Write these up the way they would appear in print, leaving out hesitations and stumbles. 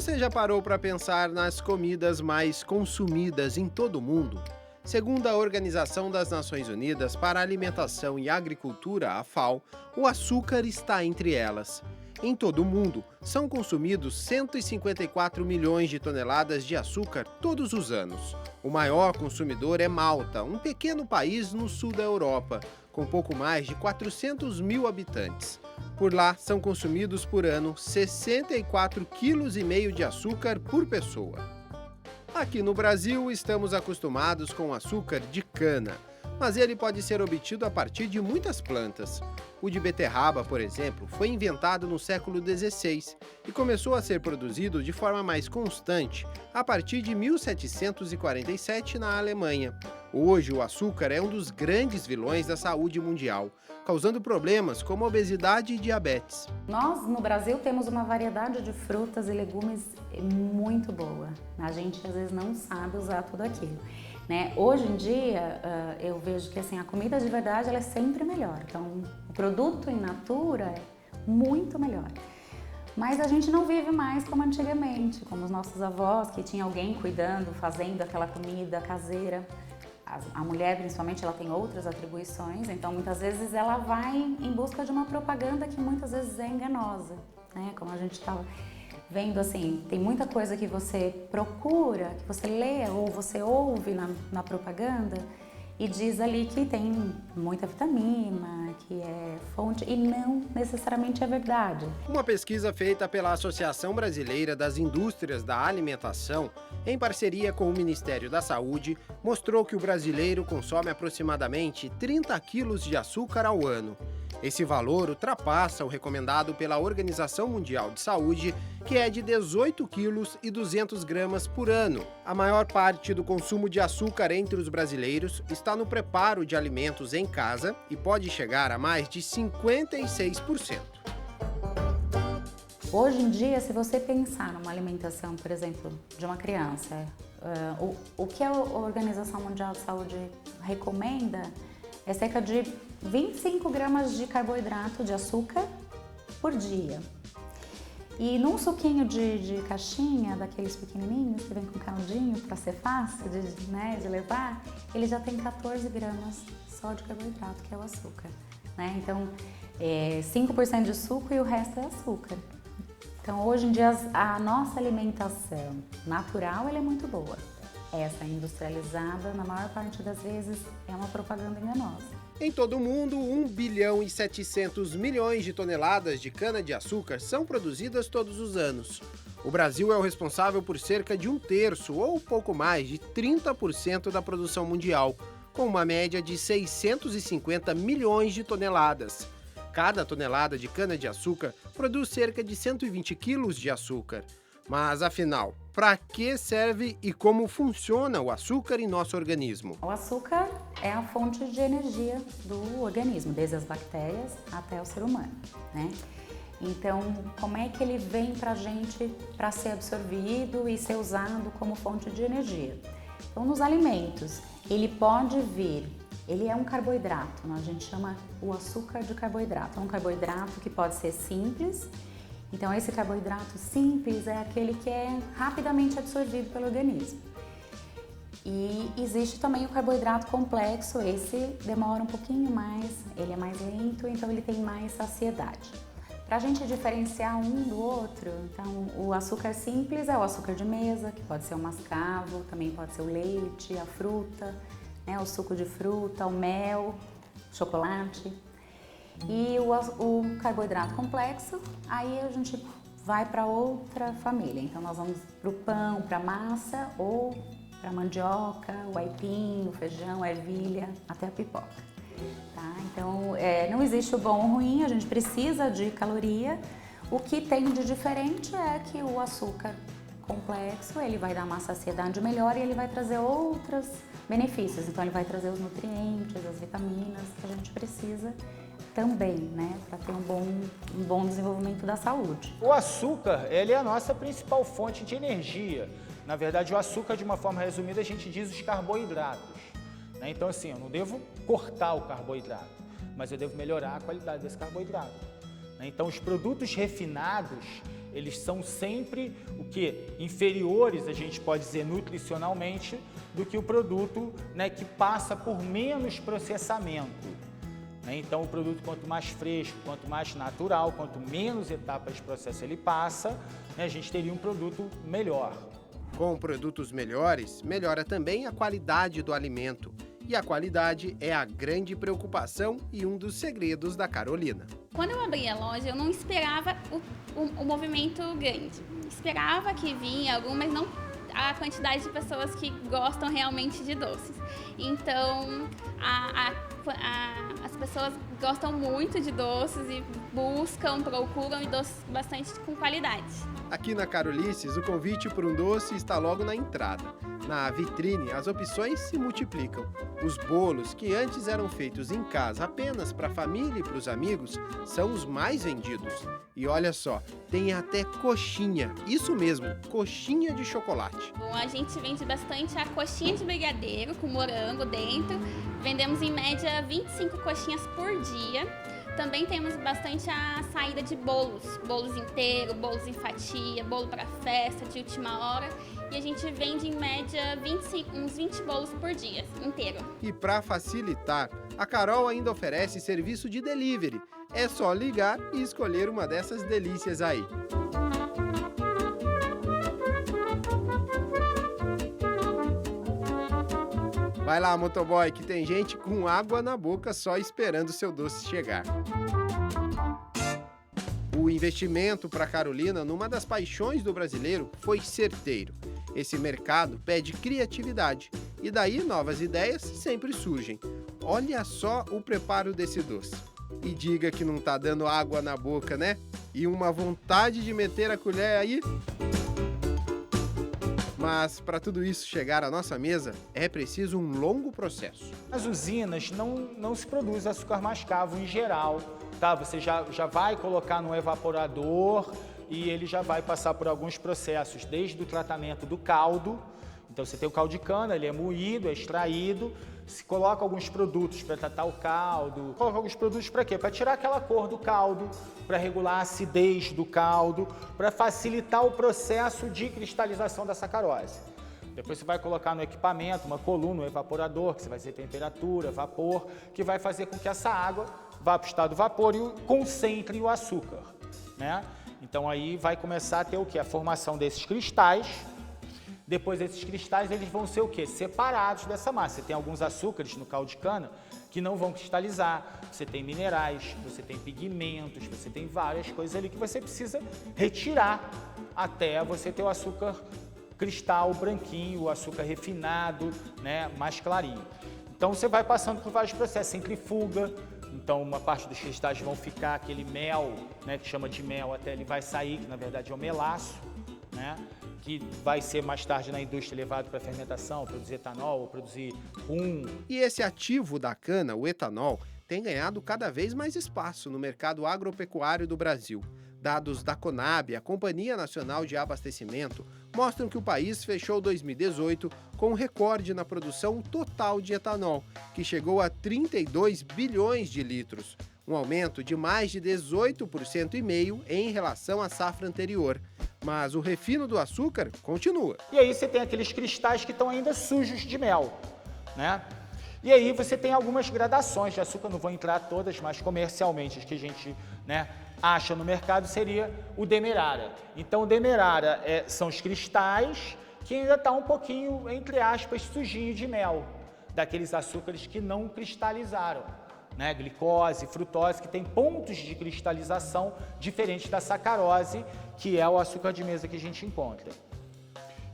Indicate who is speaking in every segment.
Speaker 1: Você já parou para pensar nas comidas mais consumidas em todo o mundo? Segundo a Organização das Nações Unidas para a Alimentação e Agricultura, a FAO, o açúcar está entre elas. Em todo o mundo, são consumidos 154 milhões de toneladas de açúcar todos os anos. O maior consumidor é Malta, um pequeno país no sul da Europa, com pouco mais de 400 mil habitantes. Por lá, são consumidos por ano 64,5 kg de açúcar por pessoa. Aqui no Brasil, estamos acostumados com açúcar de cana, mas ele pode ser obtido a partir de muitas plantas. O de beterraba, por exemplo, foi inventado no século XVI e começou a ser produzido de forma mais constante a partir de 1747 na Alemanha. Hoje, o açúcar é um dos grandes vilões da saúde mundial, causando problemas como obesidade e diabetes.
Speaker 2: Nós, no Brasil, temos uma variedade de frutas e legumes muito boa. A gente, às vezes, não sabe usar tudo aquilo. Hoje em dia, eu vejo que assim, a comida de verdade ela é sempre melhor. Então, o produto in natura é muito melhor. Mas a gente não vive mais como antigamente, como os nossos avós, que tinha alguém cuidando, fazendo aquela comida caseira. A mulher, principalmente, ela tem outras atribuições, então muitas vezes ela vai em busca de uma propaganda que muitas vezes é enganosa, né? Como a gente estava vendo, assim, tem muita coisa que você procura, que você lê ou você ouve na propaganda e diz ali que tem muita vitamina, que é fonte, e não necessariamente é verdade.
Speaker 1: Uma pesquisa feita pela Associação Brasileira das Indústrias da Alimentação, em parceria com o Ministério da Saúde, mostrou que o brasileiro consome aproximadamente 30 quilos de açúcar ao ano. Esse valor ultrapassa o recomendado pela Organização Mundial de Saúde, que é de 18,2 kg por ano. A maior parte do consumo de açúcar entre os brasileiros está no preparo de alimentos em casa e pode chegar a mais de 56%.
Speaker 2: Hoje em dia, se você pensar numa alimentação, por exemplo, de uma criança, o que a Organização Mundial de Saúde recomenda é cerca de 25 gramas de carboidrato, de açúcar, por dia. E num suquinho de caixinha, daqueles pequenininhos que vem com caldinho para ser fácil de levar, ele já tem 14 gramas só de carboidrato, que é o açúcar. Então, 5% de suco e o resto é açúcar. Então, hoje em dia, a nossa alimentação natural ela é muito boa. Essa industrializada, na maior parte das vezes, é uma propaganda enganosa.
Speaker 1: Em todo o mundo, 1 bilhão e 700 milhões de toneladas de cana-de-açúcar são produzidas todos os anos. O Brasil é o responsável por cerca de 1/3 ou pouco mais de 30% da produção mundial, com uma média de 650 milhões de toneladas. Cada tonelada de cana-de-açúcar produz cerca de 120 quilos de açúcar. Mas, afinal, para que serve e como funciona o açúcar em nosso organismo?
Speaker 2: O açúcar é a fonte de energia do organismo, desde as bactérias até o ser humano, Então, como é que ele vem para a gente para ser absorvido e ser usado como fonte de energia? Então, nos alimentos, ele pode vir, ele é um carboidrato, a gente chama o açúcar de carboidrato. É um carboidrato que pode ser simples. Então, esse carboidrato simples é aquele que é rapidamente absorvido pelo organismo. E existe também o carboidrato complexo, esse demora um pouquinho mais, ele é mais lento, então ele tem mais saciedade. Para a gente diferenciar um do outro, então o açúcar simples é o açúcar de mesa, que pode ser o mascavo, também pode ser o leite, a fruta, o suco de fruta, o mel, chocolate. E o carboidrato complexo, aí a gente vai para outra família. Então nós vamos para o pão, para a massa ou para a mandioca, o aipim, o feijão, a ervilha, até a pipoca. Então não existe o bom ou o ruim, a gente precisa de caloria. O que tem de diferente é que o açúcar complexo, ele vai dar uma saciedade melhor e ele vai trazer outros benefícios. Então ele vai trazer os nutrientes, as vitaminas que a gente precisa também, para ter um bom desenvolvimento da saúde.
Speaker 3: O açúcar, ele é a nossa principal fonte de energia. Na verdade, o açúcar, de uma forma resumida, a gente diz os carboidratos. Então, assim, eu não devo cortar o carboidrato, mas eu devo melhorar a qualidade desse carboidrato. Então, os produtos refinados, eles são sempre o que? Inferiores, a gente pode dizer nutricionalmente, do que o produto, né, que passa por menos processamento. Então, o produto, quanto mais fresco, quanto mais natural, quanto menos etapas de processo ele passa, né, a gente teria um produto melhor.
Speaker 1: Com produtos melhores, melhora também a qualidade do alimento. E a qualidade é a grande preocupação e um dos segredos da Carolina.
Speaker 4: Quando eu abri a loja, eu não esperava o movimento grande. Esperava que vinha algum, mas não a quantidade de pessoas que gostam realmente de doces. Então, as pessoas gostam muito de doces e procuram doces bastante com qualidade.
Speaker 1: Aqui na Carolices, o convite por um doce está logo na entrada. Na vitrine, as opções se multiplicam. Os bolos, que antes eram feitos em casa apenas para a família e para os amigos, são os mais vendidos. E olha só, tem até coxinha, isso mesmo, coxinha de chocolate.
Speaker 4: Bom, a gente vende bastante a coxinha de brigadeiro com morango dentro. Vendemos em média 25 coxinhas por dia. Também temos bastante a saída de bolos inteiros, bolos em fatia, bolo para festa de última hora. E a gente vende em média uns 20 bolos por dia, inteiro.
Speaker 1: E para facilitar, a Carol ainda oferece serviço de delivery. É só ligar e escolher uma dessas delícias aí. Vai lá, motoboy, que tem gente com água na boca só esperando seu doce chegar. O investimento para Carolina numa das paixões do brasileiro foi certeiro. Esse mercado pede criatividade e daí novas ideias sempre surgem. Olha só o preparo desse doce. E diga que não tá dando água na boca, né? E uma vontade de meter a colher aí. Mas para tudo isso chegar à nossa mesa, é preciso um longo processo.
Speaker 3: Nas usinas não se produz açúcar mascavo em geral, tá? Você já vai colocar no evaporador e ele já vai passar por alguns processos, desde o tratamento do caldo. Então você tem o caldo de cana, ele é moído, é extraído, se coloca alguns produtos para tratar o caldo. Coloca alguns produtos para quê? Para tirar aquela cor do caldo, para regular a acidez do caldo, para facilitar o processo de cristalização da sacarose. Depois você vai colocar no equipamento, uma coluna, um evaporador, que você vai ter temperatura, vapor, que vai fazer com que essa água vá para o estado do vapor e concentre o açúcar, né? Então aí vai começar a ter o quê? A formação desses cristais. Depois desses cristais, eles vão ser o quê? Separados dessa massa. Você tem alguns açúcares no caldo de cana que não vão cristalizar, você tem minerais, você tem pigmentos, você tem várias coisas ali que você precisa retirar até você ter o açúcar cristal branquinho, o açúcar refinado, né, mais clarinho. Então você vai passando por vários processos, centrifuga, então uma parte dos cristais vão ficar aquele mel, né, que chama de mel, até ele vai sair, que na verdade é o melaço, né? Que vai ser mais tarde na indústria levado para fermentação, produzir etanol, produzir rum.
Speaker 1: E esse ativo da cana, o etanol, tem ganhado cada vez mais espaço no mercado agropecuário do Brasil. Dados da Conab, a Companhia Nacional de Abastecimento, mostram que o país fechou 2018 com um recorde na produção total de etanol, que chegou a 32 bilhões de litros, um aumento de mais de 18,5% em relação à safra anterior. Mas o refino do açúcar continua.
Speaker 3: E aí você tem aqueles cristais que estão ainda sujos de mel, né? E aí você tem algumas gradações de açúcar, não vou entrar todas, mas comercialmente as que a gente, né, acha no mercado seria o demerara. Então o demerara são os cristais que ainda está um pouquinho, entre aspas, sujinho de mel, daqueles açúcares que não cristalizaram. Né, glicose, frutose, que tem pontos de cristalização diferentes da sacarose, que é o açúcar de mesa que a gente encontra.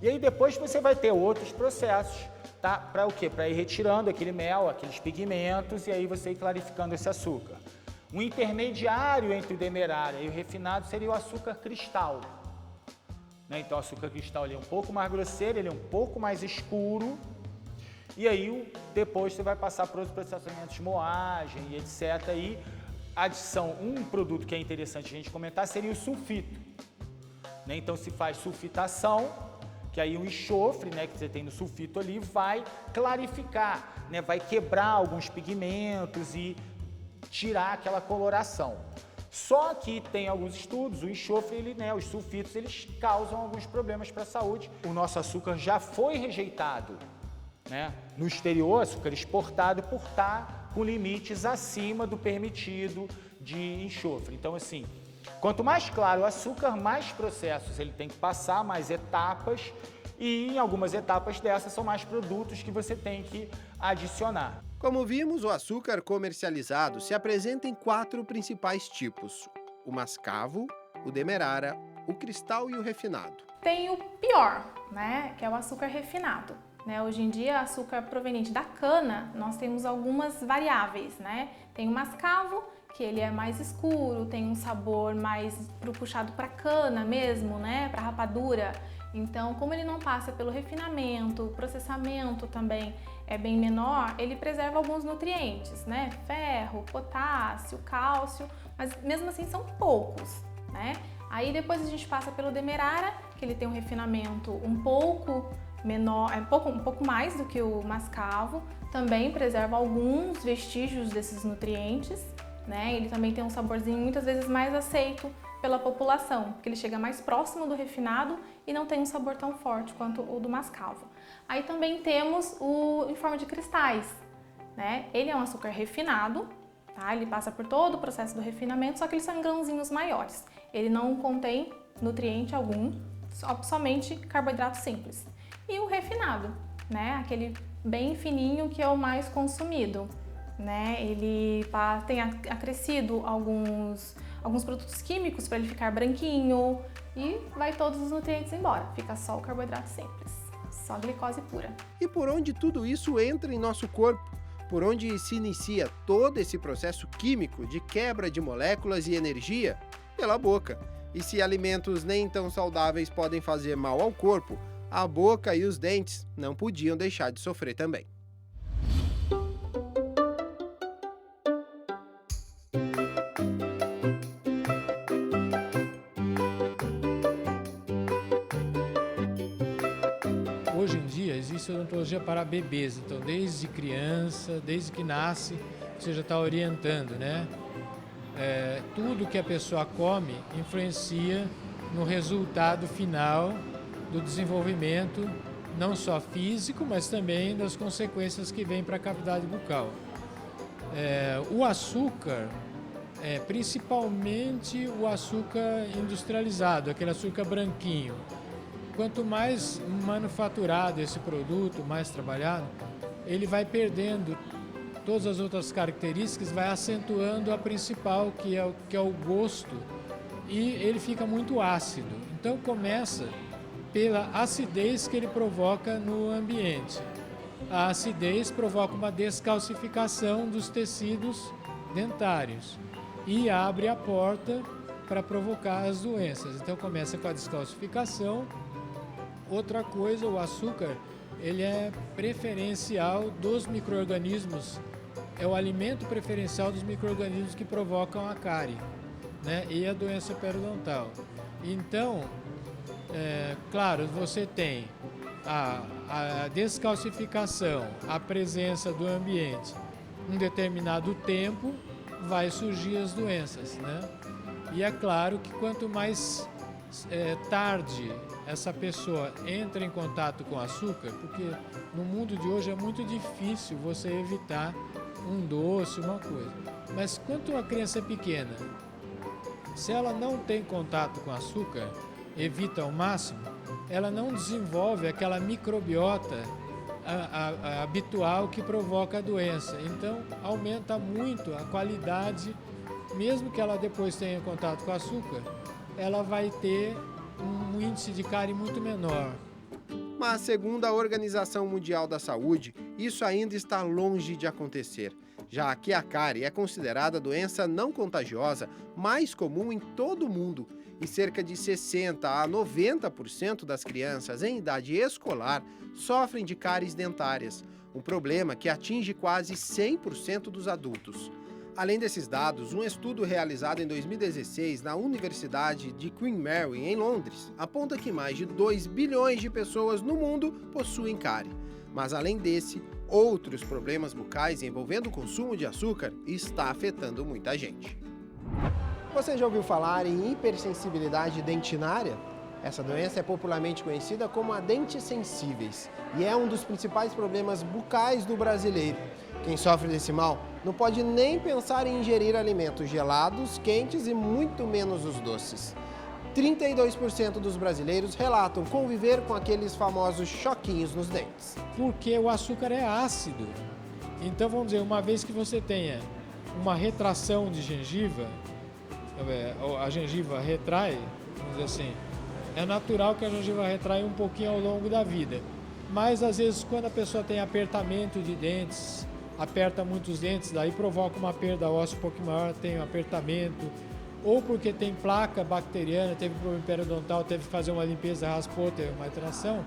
Speaker 3: E aí depois você vai ter outros processos, tá? Para o quê? Para ir retirando aquele mel, aqueles pigmentos, e aí você ir clarificando esse açúcar. Um intermediário entre o demerara e o refinado seria o açúcar cristal. Né? Então o açúcar cristal ele é um pouco mais grosseiro, ele é um pouco mais escuro. E aí, depois você vai passar por outros processamentos de moagem e etc. E adição, um produto que é interessante a gente comentar seria o sulfito. Né? Então, se faz sulfitação, que aí o enxofre, né, que você tem no sulfito ali, vai clarificar, né? Vai quebrar alguns pigmentos e tirar aquela coloração. Só que tem alguns estudos, o enxofre, os sulfitos, eles causam alguns problemas para a saúde. O nosso açúcar já foi rejeitado, né, no exterior, açúcar exportado, por estar com limites acima do permitido de enxofre. Então, assim, quanto mais claro o açúcar, mais processos ele tem que passar, mais etapas, e em algumas etapas dessas são mais produtos que você tem que adicionar.
Speaker 1: Como vimos, o açúcar comercializado se apresenta em 4 principais tipos: o mascavo, o demerara, o cristal e o refinado.
Speaker 5: Tem o pior, né, que é o açúcar refinado. Hoje em dia, açúcar proveniente da cana, nós temos algumas variáveis, né? Tem o mascavo, que ele é mais escuro, tem um sabor mais puxado para cana mesmo, né? Para rapadura. Então, como ele não passa pelo refinamento, o processamento também é bem menor, ele preserva alguns nutrientes, né? Ferro, potássio, cálcio, mas mesmo assim são poucos, né? Aí depois a gente passa pelo demerara, que ele tem um refinamento um pouco menor, um pouco mais do que o mascavo, também preserva alguns vestígios desses nutrientes, né? Ele também tem um saborzinho muitas vezes mais aceito pela população, porque ele chega mais próximo do refinado e não tem um sabor tão forte quanto o do mascavo. Aí também temos o em forma de cristais, né? Ele é um açúcar refinado, tá? Ele passa por todo o processo do refinamento, só que eles são em grãozinhos maiores. Ele não contém nutriente algum, somente carboidrato simples. E o refinado, né? Aquele bem fininho que é o mais consumido, né? Ele tem acrescido alguns produtos químicos para ele ficar branquinho e vai todos os nutrientes embora. Fica só o carboidrato simples, só glicose pura.
Speaker 1: E por onde tudo isso entra em nosso corpo? Por onde se inicia todo esse processo químico de quebra de moléculas e energia? Pela boca. E se alimentos nem tão saudáveis podem fazer mal ao corpo, a boca e os dentes não podiam deixar de sofrer também.
Speaker 6: Hoje em dia existe odontologia para bebês, então desde criança, desde que nasce, você já está orientando, né? Tudo que a pessoa come influencia no resultado final do desenvolvimento, não só físico, mas também das consequências que vêm para a cavidade bucal. O açúcar, principalmente o açúcar industrializado, aquele açúcar branquinho, quanto mais manufaturado esse produto, mais trabalhado, ele vai perdendo todas as outras características, vai acentuando a principal, que é o gosto, e ele fica muito ácido. Então começa pela acidez que ele provoca no ambiente. A acidez provoca uma descalcificação dos tecidos dentários e abre a porta para provocar as doenças. Então começa com a descalcificação. Outra coisa, o açúcar, ele é preferencial dos micro-organismos, é o alimento preferencial dos micro-organismos que provocam a cárie, né? E a doença periodontal. Então, claro, você tem a descalcificação, a presença do ambiente, um determinado tempo vai surgir as doenças, né? E é claro que quanto mais tarde essa pessoa entra em contato com açúcar, porque no mundo de hoje é muito difícil você evitar um doce, uma coisa. Mas quando a criança é pequena, se ela não tem contato com açúcar, evita ao máximo, ela não desenvolve aquela microbiota habitual que provoca a doença. Então aumenta muito a qualidade, mesmo que ela depois tenha contato com açúcar, ela vai ter um índice de cárie muito menor.
Speaker 1: Mas, segundo a Organização Mundial da Saúde, isso ainda está longe de acontecer, já que a cárie é considerada a doença não contagiosa mais comum em todo o mundo e cerca de 60% a 90% das crianças em idade escolar sofrem de cáries dentárias, um problema que atinge quase 100% dos adultos. Além desses dados, um estudo realizado em 2016 na Universidade de Queen Mary, em Londres, aponta que mais de 2 bilhões de pessoas no mundo possuem cárie. Mas além desse, outros problemas bucais envolvendo o consumo de açúcar está afetando muita gente. Você já ouviu falar em hipersensibilidade dentinária? Essa doença é popularmente conhecida como a dentes sensíveis e é um dos principais problemas bucais do brasileiro. Quem sofre desse mal não pode nem pensar em ingerir alimentos gelados, quentes e muito menos os doces. 32% dos brasileiros relatam conviver com aqueles famosos choquinhos nos dentes.
Speaker 6: Porque o açúcar é ácido. Então, vamos dizer, uma vez que você tenha uma retração de gengiva, a gengiva retrai, vamos dizer assim, é natural que a gengiva retrai um pouquinho ao longo da vida. Mas, às vezes, quando a pessoa tem apertamento de dentes, aperta muitos dentes, daí provoca uma perda óssea um pouco maior, tem um apertamento, ou porque tem placa bacteriana, teve problema periodontal, teve que fazer uma limpeza, raspou, teve uma retração,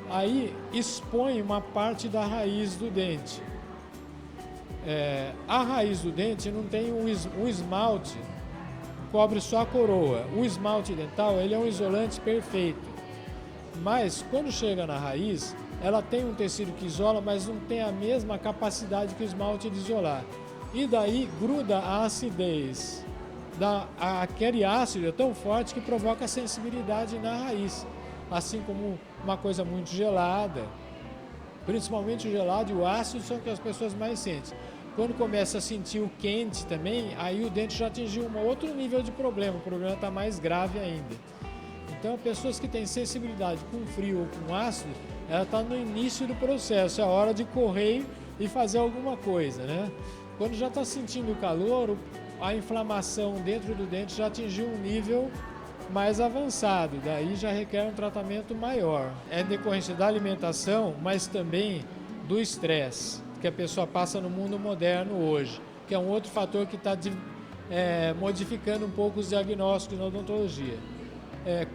Speaker 6: aí expõe uma parte da raiz do dente. A raiz do dente não tem um esmalte, cobre só a coroa. O esmalte dental ele é um isolante perfeito, mas quando chega na raiz, ela tem um tecido que isola, mas não tem a mesma capacidade que o esmalte de isolar. E daí gruda a acidez. Aquele ácido é tão forte que provoca sensibilidade na raiz, assim como uma coisa muito gelada, principalmente o gelado e o ácido são o que as pessoas mais sentem. Quando começa a sentir o quente também, aí o dente já atingiu um outro nível de problema, o problema está mais grave ainda. Então, pessoas que têm sensibilidade com frio ou com ácido, ela está no início do processo, é a hora de correr e fazer alguma coisa, né? Quando já está sentindo calor, a inflamação dentro do dente já atingiu um nível mais avançado, daí já requer um tratamento maior. É decorrência da alimentação, mas também do estresse que a pessoa passa no mundo moderno hoje, que é um outro fator que está modificando um pouco os diagnósticos na odontologia.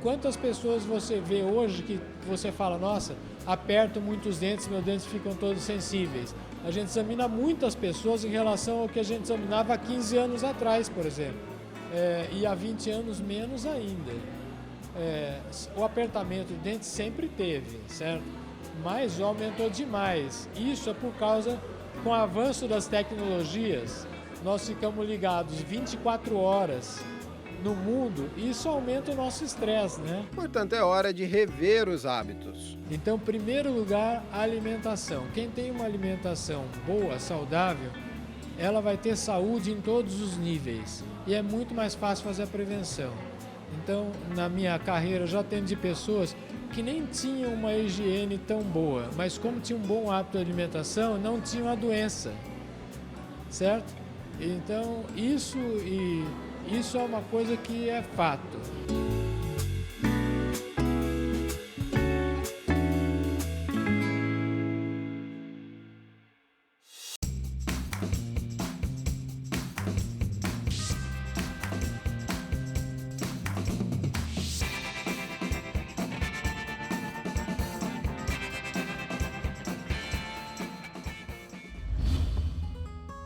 Speaker 6: Quantas pessoas você vê hoje que você fala, nossa, aperto muitos dentes, meus dentes ficam todos sensíveis. A gente examina muitas pessoas em relação ao que a gente examinava há 15 anos atrás, por exemplo. E há 20 anos menos ainda. O apertamento de dente sempre teve, certo? Mas aumentou demais. Isso é por causa, com o avanço das tecnologias, nós ficamos ligados 24 horas no mundo e isso aumenta o nosso estresse, né?
Speaker 1: Portanto, é hora de rever os hábitos.
Speaker 6: Então, em primeiro lugar, a alimentação. Quem tem uma alimentação boa, saudável, ela vai ter saúde em todos os níveis e é muito mais fácil fazer a prevenção. Então, na minha carreira, eu já atendi pessoas que nem tinham uma higiene tão boa, mas como tinham um bom hábito de alimentação, não tinham a doença, certo? Então, isso é uma coisa que é fato.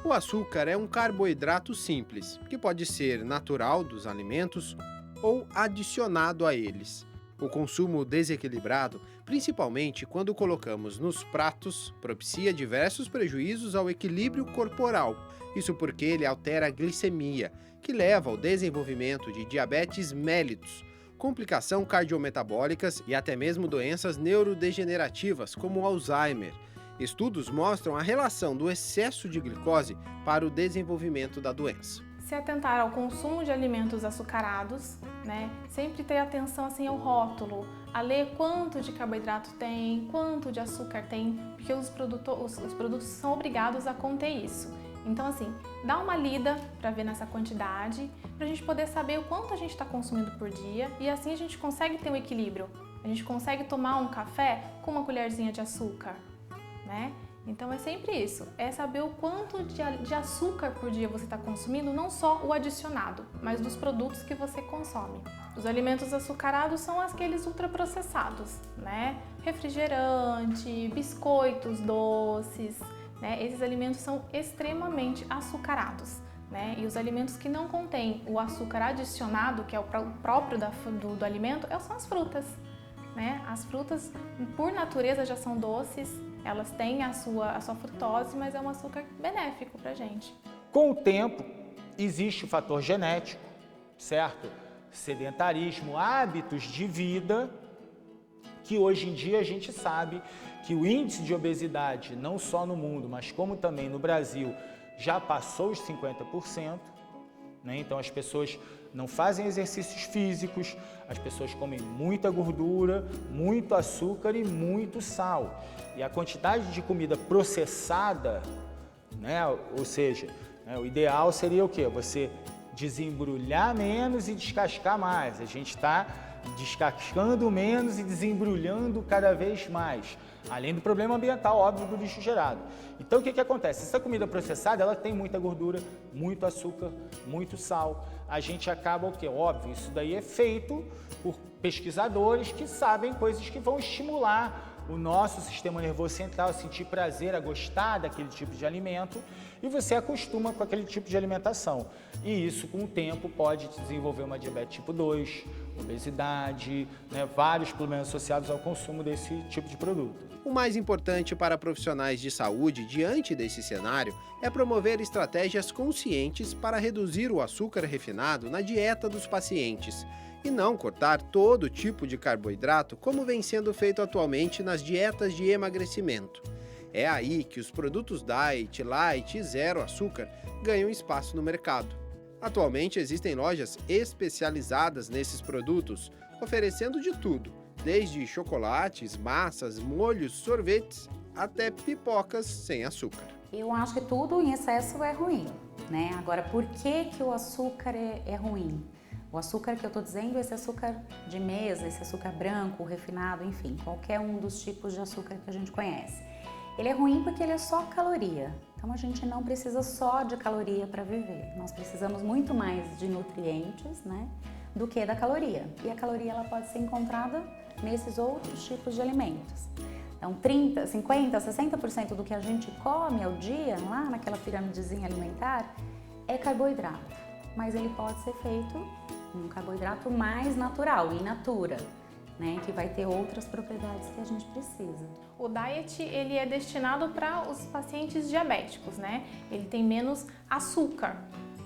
Speaker 1: O açúcar é um carboidrato simples, que pode ser natural dos alimentos ou adicionado a eles. O consumo desequilibrado, principalmente quando colocamos nos pratos, propicia diversos prejuízos ao equilíbrio corporal. Isso porque ele altera a glicemia, que leva ao desenvolvimento de diabetes mellitus, complicações cardiometabólicas e até mesmo doenças neurodegenerativas como Alzheimer. Estudos mostram a relação do excesso de glicose para o desenvolvimento da doença.
Speaker 5: Se atentar ao consumo de alimentos açucarados, né? Sempre ter atenção assim ao rótulo, a ler quanto de carboidrato tem, quanto de açúcar tem, porque os produtos são obrigados a conter isso. Então assim, dá uma lida para ver nessa quantidade, para a gente poder saber o quanto a gente está consumindo por dia e assim a gente consegue ter um equilíbrio. A gente consegue tomar um café com uma colherzinha de açúcar, né? Então é sempre isso, é saber o quanto de açúcar por dia você está consumindo, não só o adicionado, mas dos produtos que você consome. Os alimentos açucarados são aqueles ultraprocessados, né? Refrigerante, biscoitos doces, né? Esses alimentos são extremamente açucarados, né? E os alimentos que não contêm o açúcar adicionado, que é o próprio do alimento, são as frutas, né? As frutas, por natureza, já são doces. Elas têm a sua frutose, mas é um açúcar benéfico para a gente.
Speaker 3: Com o tempo, existe o fator genético, certo? Sedentarismo, hábitos de vida, que hoje em dia a gente sabe que o índice de obesidade, não só no mundo, mas como também no Brasil, já passou os 50%, né? Então as pessoas não fazem exercícios físicos, as pessoas comem muita gordura, muito açúcar e muito sal. E a quantidade de comida processada, né? Ou seja, né, o ideal seria o quê? Você desembrulhar menos e descascar mais. A gente está descascando menos e desembrulhando cada vez mais. Além do problema ambiental, óbvio, do lixo gerado. Então, o que acontece? Essa comida processada, ela tem muita gordura, muito açúcar, muito sal. A gente acaba o quê? Óbvio, isso daí é feito por pesquisadores que sabem coisas que vão estimular o nosso sistema nervoso central a sentir prazer, a gostar daquele tipo de alimento, e você acostuma com aquele tipo de alimentação. E isso, com o tempo, pode desenvolver uma diabetes tipo 2, obesidade, né, vários problemas associados ao consumo desse tipo de produto.
Speaker 1: O mais importante para profissionais de saúde diante desse cenário é promover estratégias conscientes para reduzir o açúcar refinado na dieta dos pacientes e não cortar todo tipo de carboidrato como vem sendo feito atualmente nas dietas de emagrecimento. É aí que os produtos diet, light e zero açúcar ganham espaço no mercado. Atualmente existem lojas especializadas nesses produtos, oferecendo de tudo, desde chocolates, massas, molhos, sorvetes, até pipocas sem açúcar.
Speaker 2: Eu acho que tudo em excesso é ruim, né? Agora, por que o açúcar é ruim? O açúcar que eu estou dizendo é esse açúcar de mesa, esse açúcar branco, refinado, enfim, qualquer um dos tipos de açúcar que a gente conhece. Ele é ruim porque ele é só caloria. Então a gente não precisa só de caloria para viver. Nós precisamos muito mais de nutrientes, né, do que da caloria. E a caloria ela pode ser encontrada nesses outros tipos de alimentos. Então 30, 50, 60% do que a gente come ao dia, lá naquela piramidezinha alimentar, é carboidrato. Mas ele pode ser feito um carboidrato mais natural, in natura, né, que vai ter outras propriedades que a gente precisa.
Speaker 5: O diet ele é destinado para os pacientes diabéticos, né? Ele tem menos açúcar,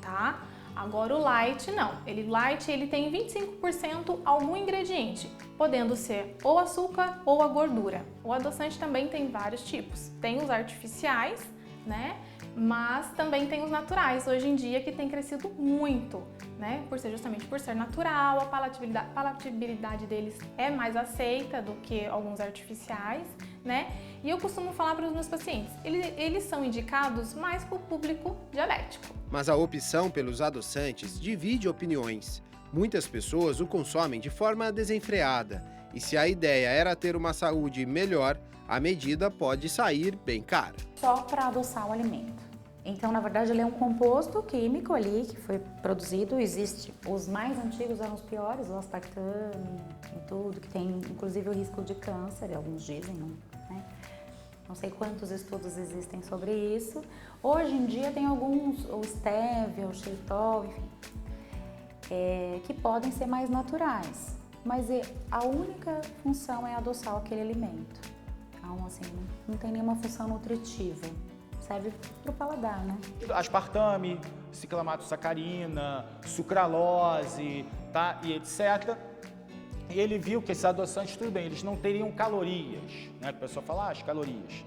Speaker 5: tá? Agora o light não. Ele tem 25% algum ingrediente, podendo ser ou açúcar ou a gordura. O adoçante também tem vários tipos. Tem os artificiais, né? Mas também tem os naturais hoje em dia que tem crescido muito, né? Justamente por ser natural, a palatabilidade deles é mais aceita do que alguns artificiais, né? E eu costumo falar para os meus pacientes, eles são indicados mais para o público diabético.
Speaker 1: Mas a opção pelos adoçantes divide opiniões. Muitas pessoas o consomem de forma desenfreada, e se a ideia era ter uma saúde melhor, a medida pode sair bem cara.
Speaker 2: Só para adoçar o alimento. Então, na verdade, ele é um composto químico ali que foi produzido. Existe, os mais antigos eram os piores, o aspartame e tudo, que tem inclusive o risco de câncer, alguns dizem, né? Não sei quantos estudos existem sobre isso. Hoje em dia tem alguns, o stevia, o xilitol, enfim, que podem ser mais naturais. Mas a única função é adoçar aquele alimento. Então, assim, não tem nenhuma função nutritiva. Serve para o paladar, né?
Speaker 3: Aspartame, ciclamato-sacarina, sucralose, tá? E etc. E ele viu que esses adoçantes, tudo bem, eles não teriam calorias, né? A pessoa fala, as calorias.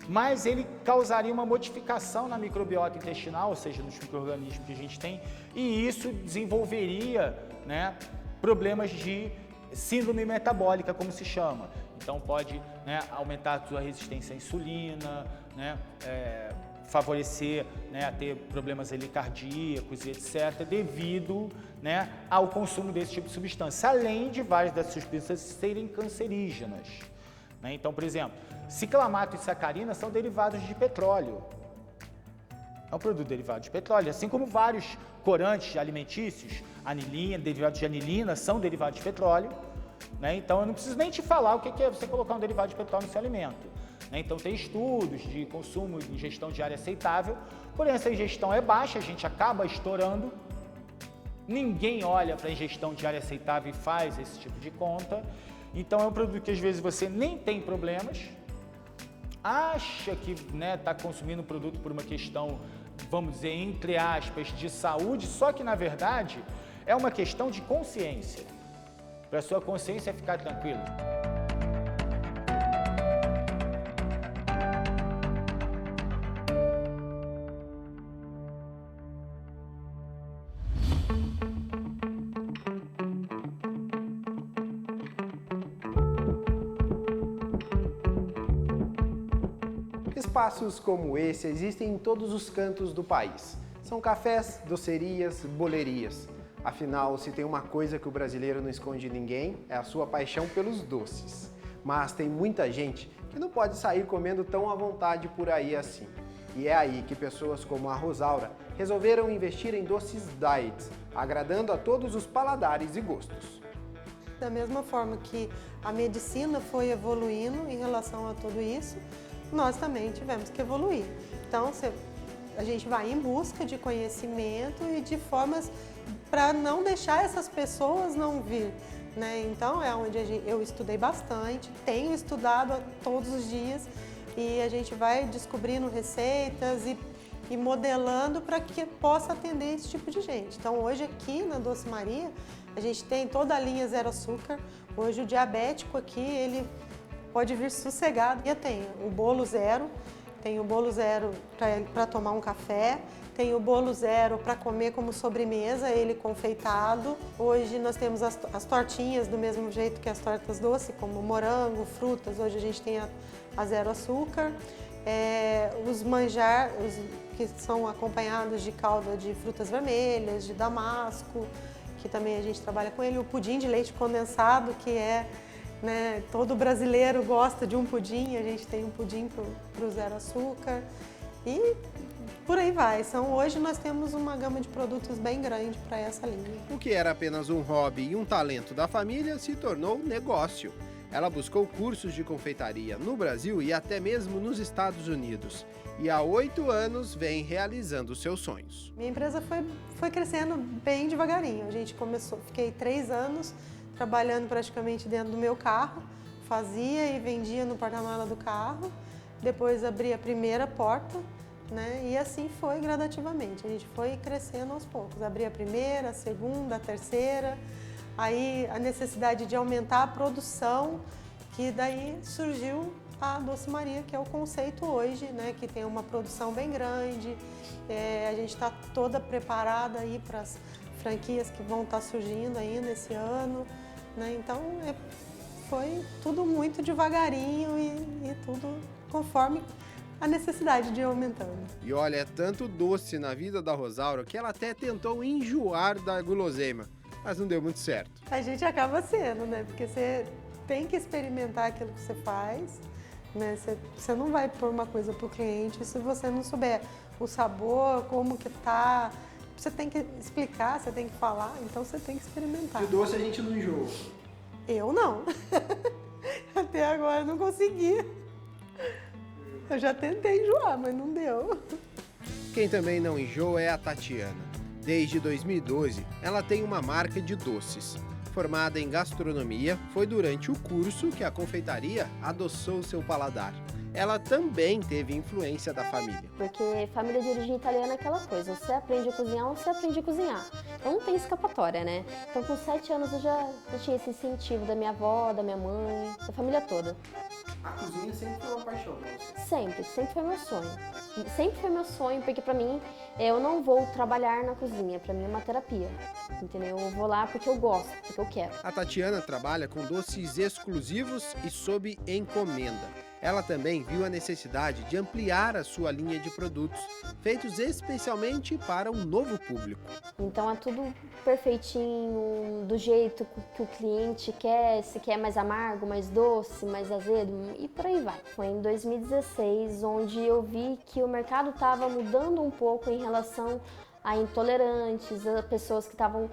Speaker 3: Mas ele causaria uma modificação na microbiota intestinal, ou seja, nos micro-organismos que a gente tem, e isso desenvolveria, né, problemas de síndrome metabólica, como se chama. Então pode, né, aumentar a sua resistência à insulina, né, favorecer, né, a ter problemas ali cardíacos e etc, devido, né, ao consumo desse tipo de substância, além de várias dessas substâncias serem cancerígenas, né? Então, por exemplo, ciclamato e sacarina são derivados de petróleo. É um produto derivado de petróleo, assim como vários corantes alimentícios, anilina, derivados de anilina, são derivados de petróleo, né? Então, eu não preciso nem te falar o que é você colocar um derivado de petróleo no seu alimento, né? Então, tem estudos de consumo e ingestão diária aceitável, porém, essa ingestão é baixa, a gente acaba estourando, ninguém olha para a ingestão diária aceitável e faz esse tipo de conta. Então, é um produto que às vezes você nem tem problemas, acha que, né, está consumindo um produto por uma questão, vamos dizer, entre aspas, de saúde, só que na verdade É uma questão de consciência, para a sua consciência ficar tranquila.
Speaker 1: Espaços como esse existem em todos os cantos do país. São cafés, docerias, bolerias. Afinal, se tem uma coisa que o brasileiro não esconde de ninguém, é a sua paixão pelos doces. Mas tem muita gente que não pode sair comendo tão à vontade por aí assim. E é aí que pessoas como a Rosaura resolveram investir em doces diet, agradando a todos os paladares e gostos.
Speaker 7: Da mesma forma que a medicina foi evoluindo em relação a tudo isso, nós também tivemos que evoluir. Então, a gente vai em busca de conhecimento e de formas para não deixar essas pessoas não vir, né? Então, é onde eu estudei bastante, tenho estudado todos os dias e a gente vai descobrindo receitas e modelando para que possa atender esse tipo de gente. Então, hoje aqui na Doce Maria, a gente tem toda a linha zero açúcar. Hoje o diabético aqui, ele pode vir sossegado. E tem o bolo zero para tomar um café, tem o bolo zero para comer como sobremesa, ele confeitado. Hoje nós temos as tortinhas do mesmo jeito que as tortas doces, como morango, frutas. Hoje a gente tem a zero açúcar. Os manjar, que são acompanhados de calda de frutas vermelhas, de damasco, que também a gente trabalha com ele. O pudim de leite condensado, que né, todo brasileiro gosta de um pudim, a gente tem um pudim pro zero açúcar e por aí vai. Hoje nós temos uma gama de produtos bem grande para essa linha.
Speaker 1: O que era apenas um hobby e um talento da família se tornou negócio. Ela buscou cursos de confeitaria no Brasil e até mesmo nos Estados Unidos. E há 8 anos vem realizando seus sonhos.
Speaker 7: Minha empresa foi crescendo bem devagarinho. A gente fiquei 3 anos trabalhando praticamente dentro do meu carro, fazia e vendia no porta-mala do carro, depois abri a primeira porta, né? E assim foi gradativamente, a gente foi crescendo aos poucos, abri a primeira, a segunda, a terceira, aí a necessidade de aumentar a produção, que daí surgiu a Doce Maria, que é o conceito hoje, né? Que tem uma produção bem grande, a gente está toda preparada aí para as franquias que vão estar surgindo ainda esse ano, né? Então foi tudo muito devagarinho e tudo conforme a necessidade de ir aumentando.
Speaker 1: E olha, é tanto doce na vida da Rosaura que ela até tentou enjoar da guloseima, mas não deu muito certo.
Speaker 7: A gente acaba sendo, né? Porque você tem que experimentar aquilo que você faz, né? Você não vai pôr uma coisa para o cliente se você não souber o sabor, como que tá. Você tem que explicar, você tem que falar, então você tem que experimentar.
Speaker 1: E o doce a gente não enjoa?
Speaker 7: Eu não. Até agora eu não consegui. Eu já tentei enjoar, mas não deu.
Speaker 1: Quem também não enjoa é a Tatiana. Desde 2012, ela tem uma marca de doces. Formada em gastronomia, foi durante o curso que a confeitaria adoçou seu paladar. Ela também teve influência da família.
Speaker 8: Porque família de origem italiana é aquela coisa, você aprende a cozinhar ou você aprende a cozinhar. Então não tem escapatória, né? Então com 7 anos eu já tinha esse incentivo da minha avó, da minha mãe, da família toda.
Speaker 1: A cozinha sempre foi uma paixão pra você?
Speaker 8: Sempre foi meu sonho. Sempre foi meu sonho, porque pra mim, eu não vou trabalhar na cozinha, pra mim é uma terapia, entendeu? Eu vou lá porque eu gosto, porque eu quero.
Speaker 1: A Tatiana trabalha com doces exclusivos e sob encomenda. Ela também viu a necessidade de ampliar a sua linha de produtos, feitos especialmente para um novo público.
Speaker 8: Então é tudo perfeitinho, do jeito que o cliente quer, se quer mais amargo, mais doce, mais azedo e por aí vai. Foi em 2016 onde eu vi que o mercado estava mudando um pouco em relação a intolerantes, a pessoas que estavam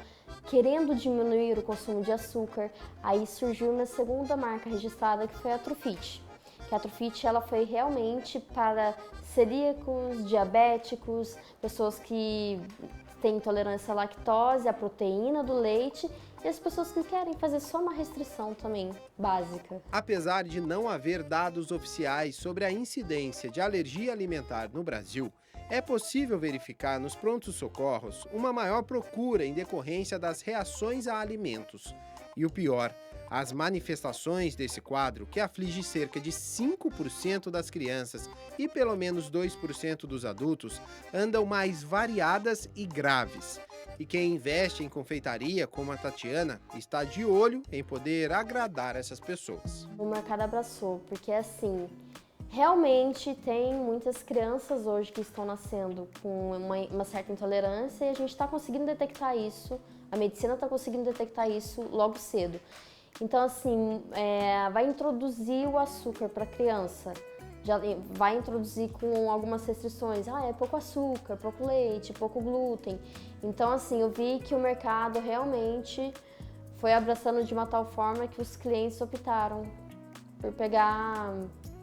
Speaker 8: querendo diminuir o consumo de açúcar. Aí surgiu minha segunda marca registrada, que foi a Trufit. Que a Trufit ela foi realmente para celíacos, diabéticos, pessoas que têm intolerância à lactose, à proteína do leite e as pessoas que querem fazer só uma restrição também básica.
Speaker 1: Apesar de não haver dados oficiais sobre a incidência de alergia alimentar no Brasil, é possível verificar nos prontos-socorros uma maior procura em decorrência das reações a alimentos. E o pior, as manifestações desse quadro, que aflige cerca de 5% das crianças e pelo menos 2% dos adultos, andam mais variadas e graves. E quem investe em confeitaria, como a Tatiana, está de olho em poder agradar essas pessoas.
Speaker 8: O mercado abraçou, porque assim, realmente tem muitas crianças hoje que estão nascendo com uma certa intolerância e a gente está conseguindo detectar isso, a medicina está conseguindo detectar isso logo cedo. Então, assim, vai introduzir o açúcar para a criança, já vai introduzir com algumas restrições. É pouco açúcar, pouco leite, pouco glúten. Então, assim, eu vi que o mercado realmente foi abraçando de uma tal forma que os clientes optaram por pegar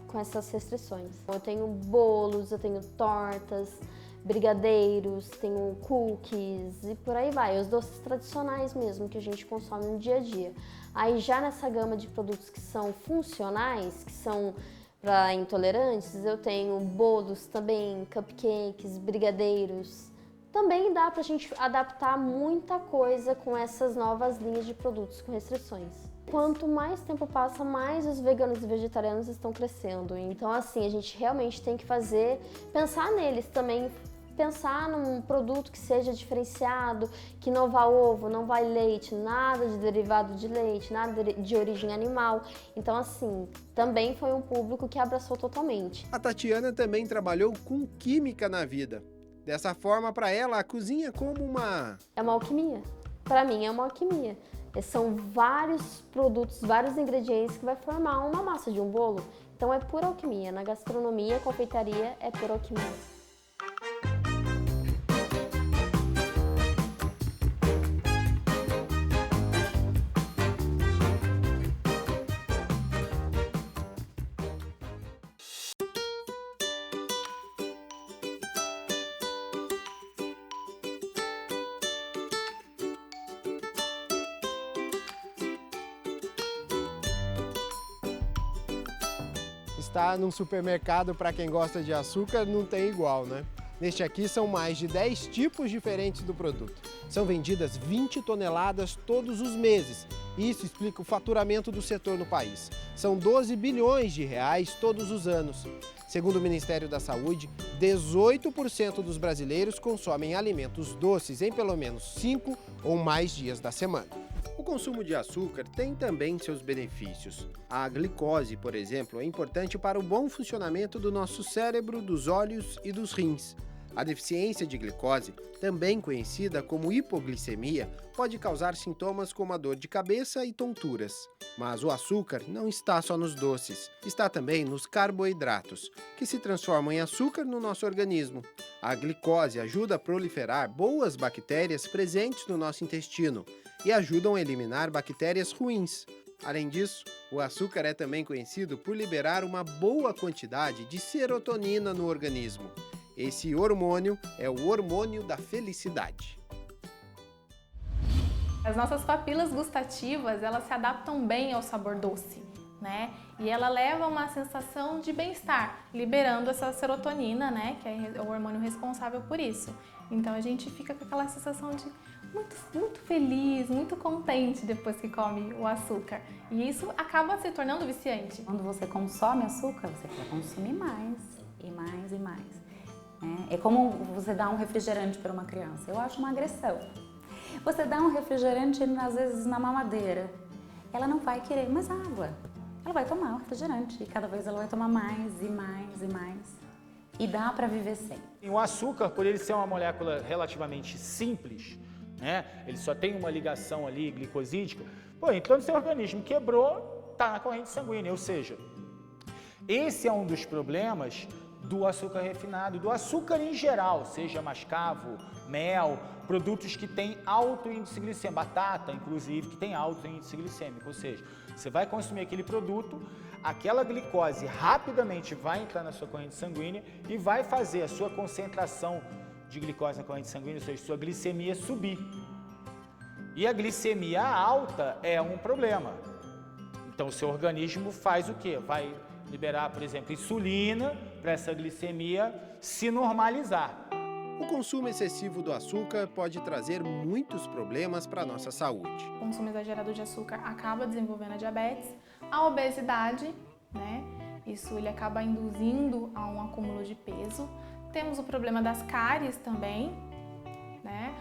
Speaker 8: com essas restrições. Eu tenho bolos, eu tenho tortas, brigadeiros, tenho cookies e por aí vai, os doces tradicionais mesmo que a gente consome no dia a dia. Aí já nessa gama de produtos que são funcionais, que são para intolerantes, eu tenho bolos também, cupcakes, brigadeiros. Também dá pra gente adaptar muita coisa com essas novas linhas de produtos com restrições. Quanto mais tempo passa, mais os veganos e vegetarianos estão crescendo. Então assim, a gente realmente tem que pensar neles também, pensar num produto que seja diferenciado, que não vá ovo, não vai leite, nada de derivado de leite, nada de origem animal. Então assim, também foi um público que abraçou totalmente.
Speaker 1: A Tatiana também trabalhou com química na vida. Dessa forma, para ela, a cozinha é como uma...
Speaker 8: É uma alquimia. Para mim, é uma alquimia. São vários produtos, vários ingredientes que vai formar uma massa de um bolo. Então é pura alquimia. Na gastronomia, confeitaria é pura alquimia.
Speaker 1: Estar num supermercado, para quem gosta de açúcar, não tem igual, né? Neste aqui são mais de 10 tipos diferentes do produto. São vendidas 20 toneladas todos os meses. Isso explica o faturamento do setor no país. São 12 bilhões de reais todos os anos. Segundo o Ministério da Saúde, 18% dos brasileiros consomem alimentos doces em pelo menos 5 ou mais dias da semana. O consumo de açúcar tem também seus benefícios. A glicose, por exemplo, é importante para o bom funcionamento do nosso cérebro, dos olhos e dos rins. A deficiência de glicose, também conhecida como hipoglicemia, pode causar sintomas como a dor de cabeça e tonturas. Mas o açúcar não está só nos doces, está também nos carboidratos, que se transformam em açúcar no nosso organismo. A glicose ajuda a proliferar boas bactérias presentes no nosso intestino e ajudam a eliminar bactérias ruins. Além disso, o açúcar é também conhecido por liberar uma boa quantidade de serotonina no organismo. Esse hormônio é o hormônio da felicidade.
Speaker 5: As nossas papilas gustativas, elas se adaptam bem ao sabor doce, né? E ela leva uma sensação de bem-estar, liberando essa serotonina, né? Que é o hormônio responsável por isso. Então a gente fica com aquela sensação de muito feliz, muito contente depois que come o açúcar. E isso acaba se tornando viciante.
Speaker 2: Quando você consome açúcar, você quer consumir mais e mais e mais. É como você dar um refrigerante para uma criança. Eu acho uma agressão. Você dá um refrigerante, às vezes, na mamadeira. Ela não vai querer mais água. Ela vai tomar o refrigerante e cada vez ela vai tomar mais e mais e mais. E dá para viver sem.
Speaker 3: E o açúcar, por ele ser uma molécula relativamente simples, né? Ele só tem uma ligação ali glicosídica. Então o seu organismo quebrou, está na corrente sanguínea. Ou seja, esse é um dos problemas do açúcar refinado, do açúcar em geral, seja mascavo, mel, produtos que têm alto índice glicêmico, batata, inclusive, que tem alto índice glicêmico. Ou seja, você vai consumir aquele produto, aquela glicose rapidamente vai entrar na sua corrente sanguínea e vai fazer a sua concentração de glicose na corrente sanguínea, ou seja, sua glicemia subir. E a glicemia alta é um problema. Então, o seu organismo faz o quê? Vai liberar, por exemplo, insulina para essa glicemia se normalizar.
Speaker 1: O consumo excessivo do açúcar pode trazer muitos problemas para a nossa saúde.
Speaker 5: O consumo exagerado de açúcar acaba desenvolvendo a diabetes, a obesidade, né? Isso ele acaba induzindo a um acúmulo de peso. Temos o problema das cáries também, né?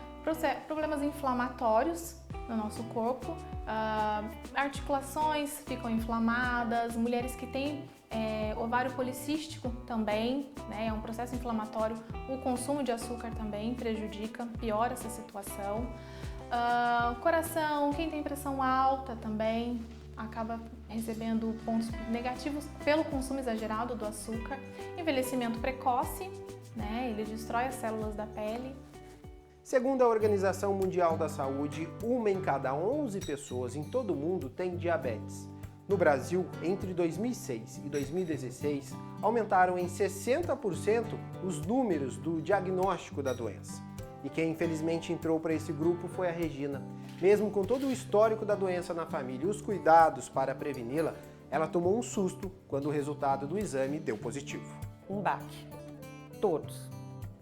Speaker 5: Problemas inflamatórios no nosso corpo, articulações ficam inflamadas, mulheres que têm ovário policístico também, né? É um processo inflamatório, o consumo de açúcar também prejudica, piora essa situação. Coração, quem tem pressão alta também acaba recebendo pontos negativos pelo consumo exagerado do açúcar. Envelhecimento precoce, né? Ele destrói as células da pele.
Speaker 1: Segundo a Organização Mundial da Saúde, 1 em cada 11 pessoas em todo o mundo tem diabetes. No Brasil, entre 2006 e 2016, aumentaram em 60% os números do diagnóstico da doença. E quem infelizmente entrou para esse grupo foi a Regina. Mesmo com todo o histórico da doença na família e os cuidados para preveni-la, ela tomou um susto quando o resultado do exame deu positivo.
Speaker 9: Um baque. Todos.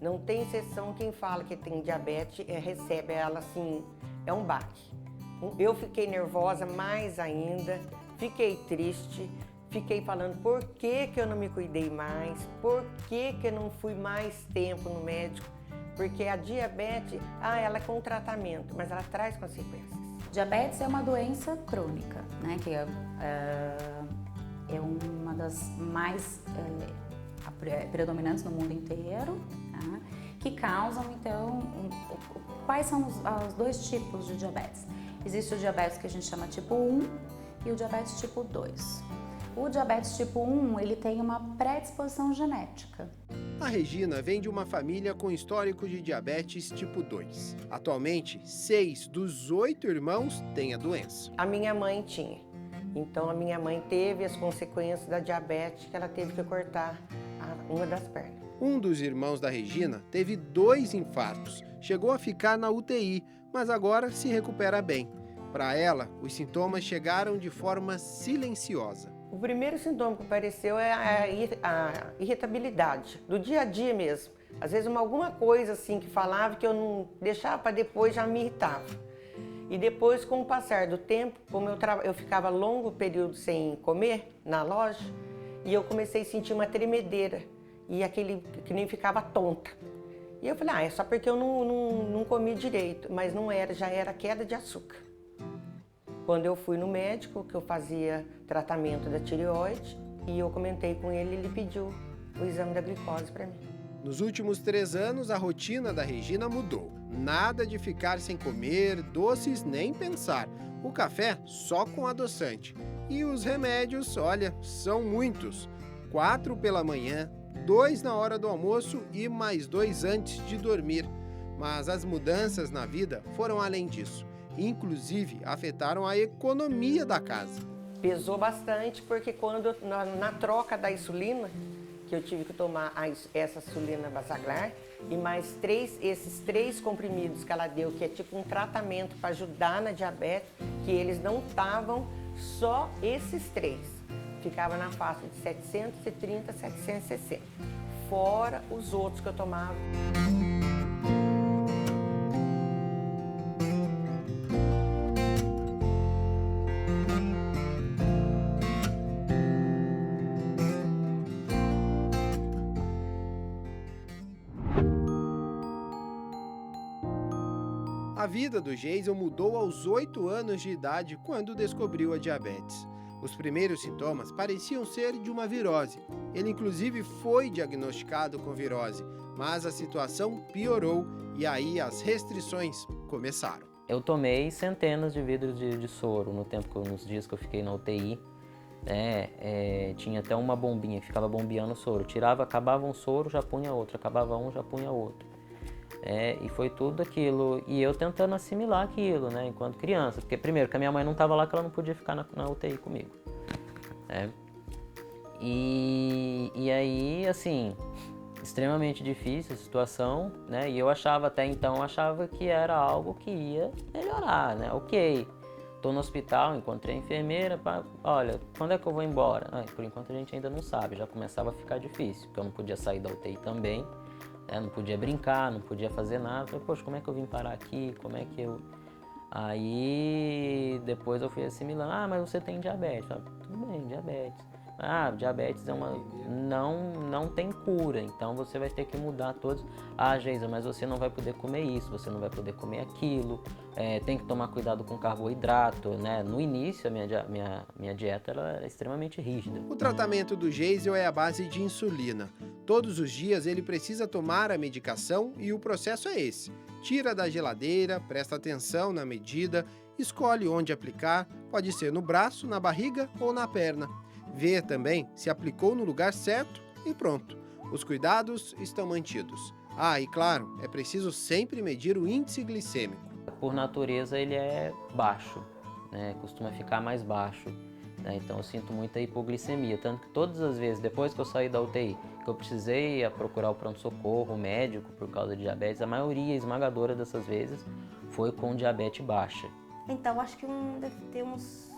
Speaker 9: Não tem exceção, quem fala que tem diabetes recebe ela assim, é um baque. Eu fiquei nervosa mais ainda, fiquei triste, fiquei falando por que eu não me cuidei mais, por que eu não fui mais tempo no médico, porque a diabetes, ela é com tratamento, mas ela traz consequências.
Speaker 2: Diabetes é uma doença crônica, né, que é uma das mais predominantes no mundo inteiro, tá? Que causam, então, quais são os dois tipos de diabetes? Existe o diabetes que a gente chama tipo 1 e o diabetes tipo 2. O diabetes tipo 1, ele tem uma predisposição genética.
Speaker 1: A Regina vem de uma família com histórico de diabetes tipo 2. Atualmente, 6 dos 8 irmãos têm a doença.
Speaker 9: A minha mãe tinha. Então, a minha mãe teve as consequências da diabetes, que ela teve que cortar uma das pernas.
Speaker 1: Um dos irmãos da Regina teve 2 infartos, chegou a ficar na UTI, mas agora se recupera bem. Para ela, os sintomas chegaram de forma silenciosa.
Speaker 9: O primeiro sintoma que apareceu é a irritabilidade, do dia a dia mesmo. Às vezes alguma coisa assim que falava que eu não deixava para depois já me irritava. E depois, com o passar do tempo, como eu ficava longo período sem comer na loja, e eu comecei a sentir uma tremedeira, e aquele que nem ficava tonta. E eu falei, é só porque eu não comi direito, mas não era, já era queda de açúcar. Quando eu fui no médico, que eu fazia tratamento da tireoide, e eu comentei com ele, ele pediu o exame da glicose para mim.
Speaker 1: Nos últimos 3 anos, a rotina da Regina mudou. Nada de ficar sem comer, doces nem pensar. O café só com adoçante. E os remédios, olha, são muitos. 4 pela manhã, 2 na hora do almoço e mais 2 antes de dormir. Mas as mudanças na vida foram além disso. Inclusive, afetaram a economia da casa.
Speaker 9: Pesou bastante porque quando na troca da insulina, que eu tive que tomar essa insulina Basaglar e mais esses 3 comprimidos que ela deu, que é tipo um tratamento para ajudar na diabetes, que eles não estavam só esses 3. Ficava na faixa de 730, 760, fora os outros que eu tomava.
Speaker 1: A vida do Geison mudou aos 8 anos de idade quando descobriu a diabetes. Os primeiros sintomas pareciam ser de uma virose. Ele inclusive foi diagnosticado com virose, mas a situação piorou e aí as restrições começaram.
Speaker 10: Eu tomei centenas de vidros de soro nos dias que eu fiquei na UTI. Tinha até uma bombinha que ficava bombeando o soro. Acabava um soro, já punha outro, acabava um, já punha outro. E foi tudo aquilo, e eu tentando assimilar aquilo, né, enquanto criança, porque primeiro que a minha mãe não estava lá, que ela não podia ficar na UTI comigo, e aí, assim, extremamente difícil a situação, né, e eu achava até então, que era algo que ia melhorar, né, ok, tô no hospital, encontrei a enfermeira, olha, quando é que eu vou embora? Por enquanto a gente ainda não sabe, já começava a ficar difícil, porque eu não podia sair da UTI também, né? Não podia brincar, não podia fazer nada. Falei, poxa, como é que eu vim parar aqui? Como é que eu... Aí depois eu fui assimilando, mas você tem diabetes. Falei, tudo bem, diabetes. Diabetes é não tem cura, então você vai ter que mudar todos. Geisa, mas você não vai poder comer isso, você não vai poder comer aquilo, tem que tomar cuidado com carboidrato, né? No início, a minha dieta era extremamente rígida.
Speaker 1: O tratamento do Geisel é à base de insulina. Todos os dias ele precisa tomar a medicação e o processo é esse. Tira da geladeira, presta atenção na medida, escolhe onde aplicar, pode ser no braço, na barriga ou na perna. Vê também se aplicou no lugar certo e pronto. Os cuidados estão mantidos. E claro, é preciso sempre medir o índice glicêmico.
Speaker 10: Por natureza ele é baixo, né? Costuma ficar mais baixo, né? Então eu sinto muita hipoglicemia, tanto que todas as vezes depois que eu saí da UTI, que eu precisei procurar o pronto-socorro, o médico por causa de diabetes, a maioria esmagadora dessas vezes foi com diabetes baixa.
Speaker 11: Então acho que deve ter uns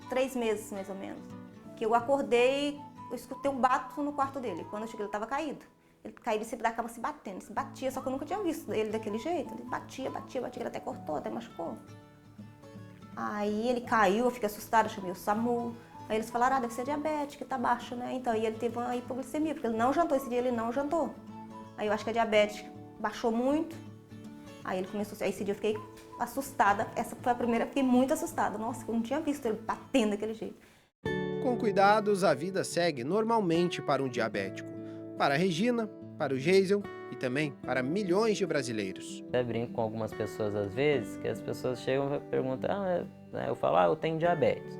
Speaker 11: 3 meses mais ou menos. Que eu acordei, eu escutei um bato no quarto dele. Quando eu cheguei, ele estava caído. Ele caía sempre da cama se batendo, se batia, só que eu nunca tinha visto ele daquele jeito. Ele batia, ele até cortou, até machucou. Aí ele caiu, eu fiquei assustada, chamei o SAMU. Aí eles falaram, deve ser diabetes, que tá baixo, né? Então aí ele teve uma hipoglicemia, porque ele não jantou, esse dia ele não jantou. Aí eu acho que a diabetes baixou muito. Aí ele começou, aí esse dia eu fiquei assustada. Essa foi a primeira, fiquei muito assustada. Nossa, eu não tinha visto ele batendo daquele jeito.
Speaker 1: Com cuidados, a vida segue normalmente para um diabético. Para a Regina, para o Geisel e também para milhões de brasileiros.
Speaker 10: Eu brinco com algumas pessoas às vezes, que as pessoas chegam e perguntam, eu falo, eu tenho diabetes.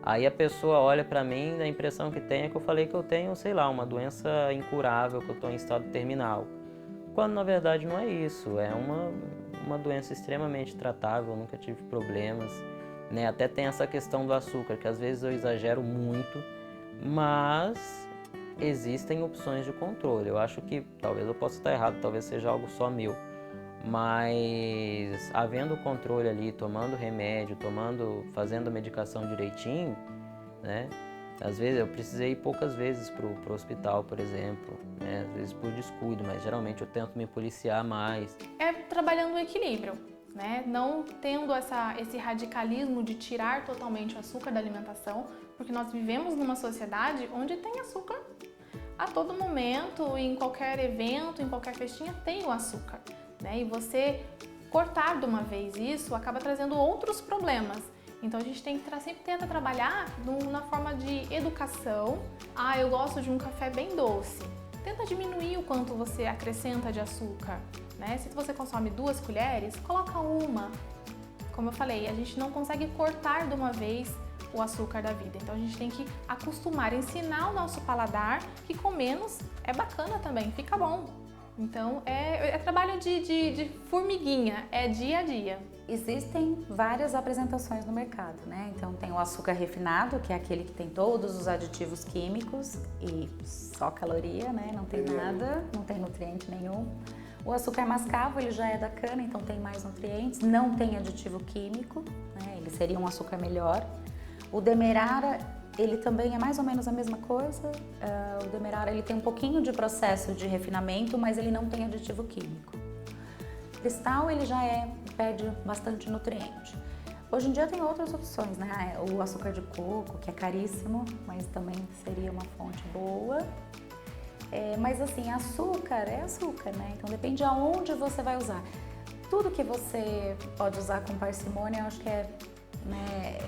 Speaker 10: Aí a pessoa olha para mim, a impressão que tem é que eu falei que eu tenho, sei lá, uma doença incurável, que eu estou em estado terminal. Quando na verdade não é isso, é uma doença extremamente tratável, eu nunca tive problemas. Né? Até tem essa questão do açúcar, que às vezes eu exagero muito, mas existem opções de controle. Eu acho que, talvez eu possa estar errado, talvez seja algo só meu, mas havendo controle ali, tomando remédio, fazendo a medicação direitinho, né? Às vezes eu precisei ir poucas vezes pro hospital, por exemplo, né? Às vezes por descuido, mas geralmente eu tento me policiar mais.
Speaker 5: É trabalhando o equilíbrio. Né? Não tendo esse radicalismo de tirar totalmente o açúcar da alimentação, porque nós vivemos numa sociedade onde tem açúcar a todo momento, em qualquer evento, em qualquer festinha tem o açúcar, né? E você cortar de uma vez isso acaba trazendo outros problemas. Então a gente sempre tenta trabalhar na forma de educação. Eu gosto de um café bem doce. Tenta diminuir o quanto você acrescenta de açúcar, né? Se você consome 2 colheres, coloca uma. Como eu falei, a gente não consegue cortar de uma vez o açúcar da vida. Então a gente tem que acostumar, ensinar o nosso paladar que com menos é bacana também, fica bom. Então é trabalho de formiguinha, é dia a dia.
Speaker 2: Existem várias apresentações no mercado, né? Então tem o açúcar refinado, que é aquele que tem todos os aditivos químicos e só caloria, né? Não tem nada, não tem nutriente nenhum. O açúcar mascavo, ele já é da cana, então tem mais nutrientes, não tem aditivo químico, né? Ele seria um açúcar melhor. O demerara, ele também é mais ou menos a mesma coisa. O demerara, ele tem um pouquinho de processo de refinamento, mas ele não tem aditivo químico. Cristal, ele já perde bastante nutriente. Hoje em dia tem outras opções, né? O açúcar de coco, que é caríssimo, mas também seria uma fonte boa. Mas assim, açúcar é açúcar, né? Então depende aonde você vai usar. Tudo que você pode usar com parcimônia, eu acho que né?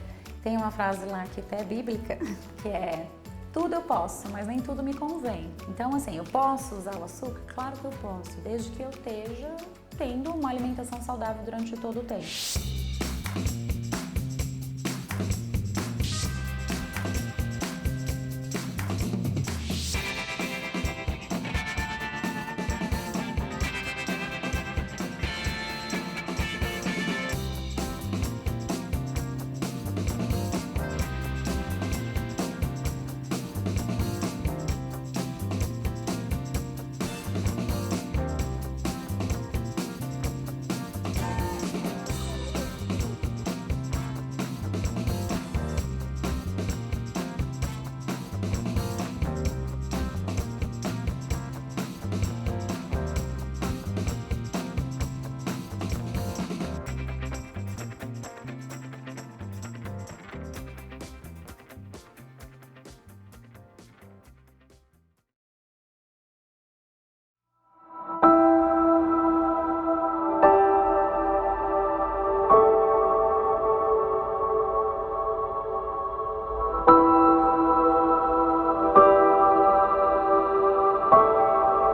Speaker 2: Tem uma frase lá que até é bíblica, que é: tudo eu posso, mas nem tudo me convém. Então assim, eu posso usar o açúcar? Claro que eu posso, desde que eu esteja tendo uma alimentação saudável durante todo o tempo.